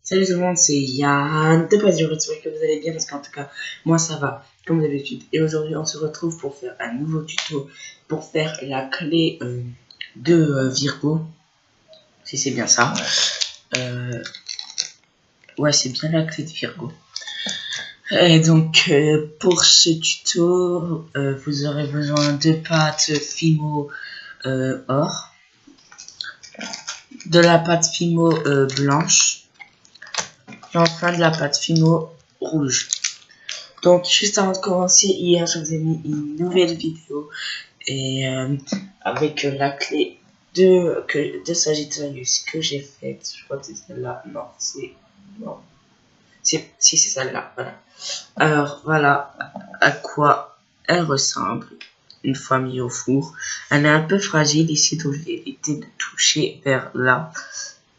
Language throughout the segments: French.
Salut tout le monde, c'est Yann de Passion, j'espère que vous allez bien parce qu'en tout cas, moi ça va comme d'habitude. Et aujourd'hui, on se retrouve pour faire un nouveau tuto pour faire la clé de Virgo, si c'est bien ça. Ouais, c'est bien la clé de Virgo. Et donc, pour ce tuto, vous aurez besoin de pâte Fimo or, de la pâte Fimo blanche, et enfin de la pâte Fimo rouge. Donc juste avant de commencer, hier je vous ai mis une nouvelle vidéo et avec la clé de Sagittarius que j'ai faite. Je crois que c'est celle-là. Non, si c'est celle-là. Voilà. Alors voilà à quoi elle ressemble une fois mise au four. Elle est un peu fragile ici, donc je vais éviter de toucher vers là.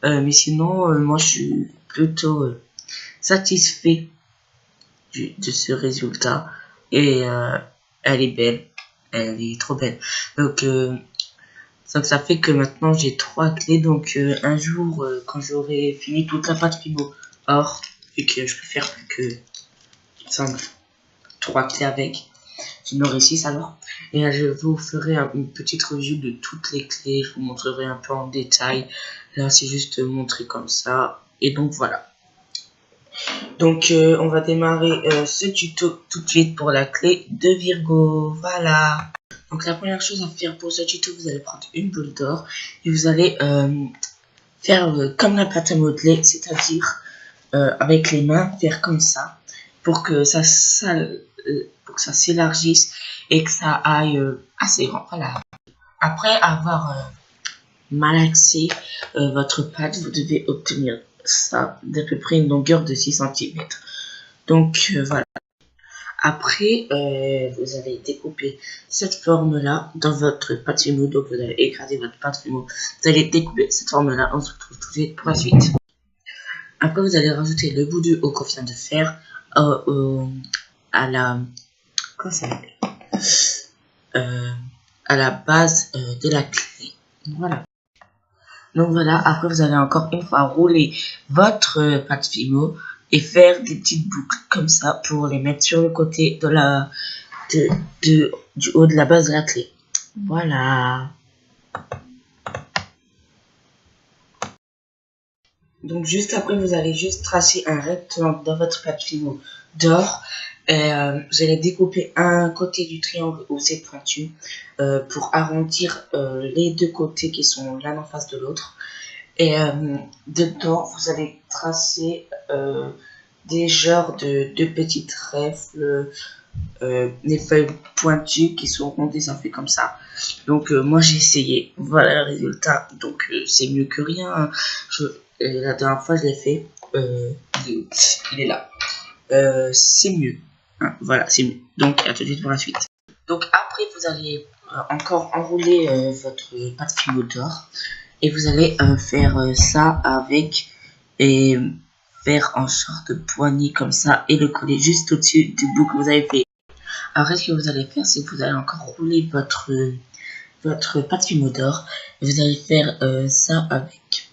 Mais sinon, moi je suis plutôt satisfait de ce résultat et elle est belle, elle est trop belle. Donc ça fait que maintenant j'ai 3 clés. Donc un jour quand j'aurai fini toute la pâte Fimo or et que je peux faire plus que 3 clés avec, j'en aurai 6 alors, et je vous ferai une petite review de toutes les clés. Je vous montrerai un peu en détail. Là c'est juste montré comme ça, et donc voilà. Donc on va démarrer ce tuto tout de suite pour la clé de Virgo. Voilà. Donc la première chose à faire pour ce tuto, vous allez prendre une boule d'or et vous allez faire comme la pâte à modeler, c'est-à-dire avec les mains faire comme ça pour que ça s'élargisse et que ça aille assez grand. Voilà. Après avoir malaxé votre pâte, vous devez obtenir ça d'à peu près une longueur de 6 cm. Donc voilà. Après, vous allez découper cette forme-là dans votre pâte Fimo. Donc vous allez écraser votre pâte Fimo. Vous allez découper cette forme-là. On se retrouve tout de suite pour la suite. Après, vous allez rajouter le bout du haut qu'on vient de faire à la... Comment ça s'appelle à la base de la clé. Voilà. Donc voilà, après vous allez encore une fois rouler votre pâte Fimo et faire des petites boucles comme ça pour les mettre sur le côté de du haut de la base de la clé. Voilà. Donc juste après, vous allez juste tracer un rectangle dans votre pâte Fimo d'or. Vous allez découper un côté du triangle où c'est pointu pour arrondir les deux côtés qui sont l'un en face de l'autre. Et dedans, vous allez tracer des genres de petits trèfles, des feuilles pointues qui sont rondées, ça fait comme ça. Donc moi j'ai essayé, voilà le résultat. Donc c'est mieux que rien, hein. La dernière fois je l'ai fait, il est là. C'est mieux, hein, voilà, c'est mieux. Donc à tout de suite pour la suite. Donc après vous allez encore enrouler votre pâte Fimo d'or et vous allez faire ça avec et faire en sorte de poignée comme ça et le coller juste au-dessus du bout que vous avez fait. Après ce que vous allez faire, c'est que vous allez encore rouler votre pâte Fimo d'or et vous allez faire ça avec.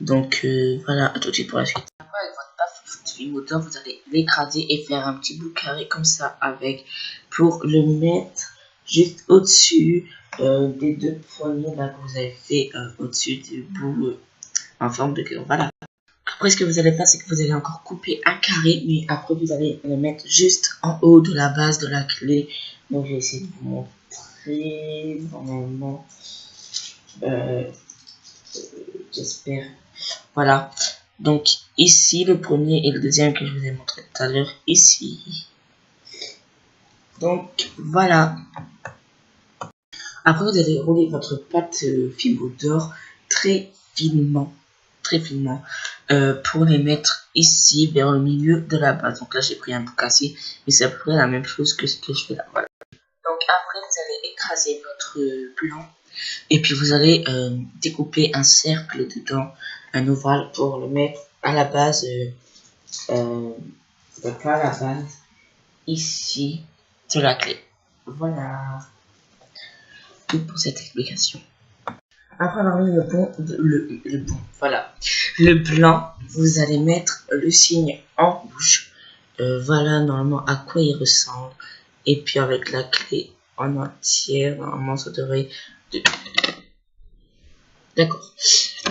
Donc voilà, à tout de suite pour la suite. Après avec votre pâte Fimo d'or, vous allez l'écraser et faire un petit bout carré comme ça avec pour le mettre juste au-dessus des deux poignées là que vous avez fait au-dessus du bout en forme de cœur. Voilà. Après, ce que vous allez faire, c'est que vous allez encore couper un carré, mais après, vous allez le mettre juste en haut de la base de la clé. Donc, je vais essayer de vous montrer. Normalement, j'espère. Voilà. Donc, ici, le premier et le deuxième que je vous ai montré tout à l'heure, ici. Donc, voilà. Après, vous allez rouler votre pâte Fimo d'or très finement pour les mettre ici vers le milieu de la base. Donc là j'ai pris un bout cassé, mais c'est à peu près la même chose que ce que je fais là. Voilà. Donc après vous allez écraser votre blanc et puis vous allez découper un cercle dedans, un ovale pour le mettre à la base, pas à la base, ici de la clé. Voilà tout pour cette explication. Après avoir mis le bon, voilà, le blanc, vous allez mettre le signe en rouge. Voilà normalement à quoi il ressemble. Et puis avec la clé en entière, normalement ça devrait... D'accord.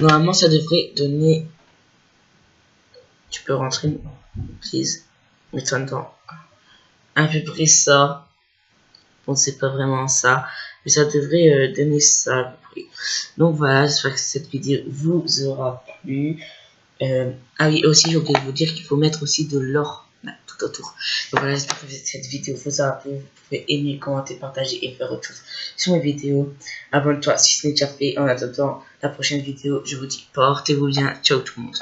Normalement ça devrait donner... Tu peux rentrer, please. Mets-toi dedans. À peu près ça. Bon, c'est pas vraiment ça. Mais ça devrait donner ça à peu près. Donc voilà, j'espère que cette vidéo vous aura plu. Ah oui, aussi j'ai oublié de vous dire qu'il faut mettre aussi de l'or tout autour. Donc voilà, j'espère que cette vidéo vous aura plu. Vous pouvez aimer, commenter, partager et faire autre chose sur mes vidéos. Abonne-toi si ce n'est déjà fait. En attendant la prochaine vidéo, je vous dis portez-vous bien. Ciao tout le monde.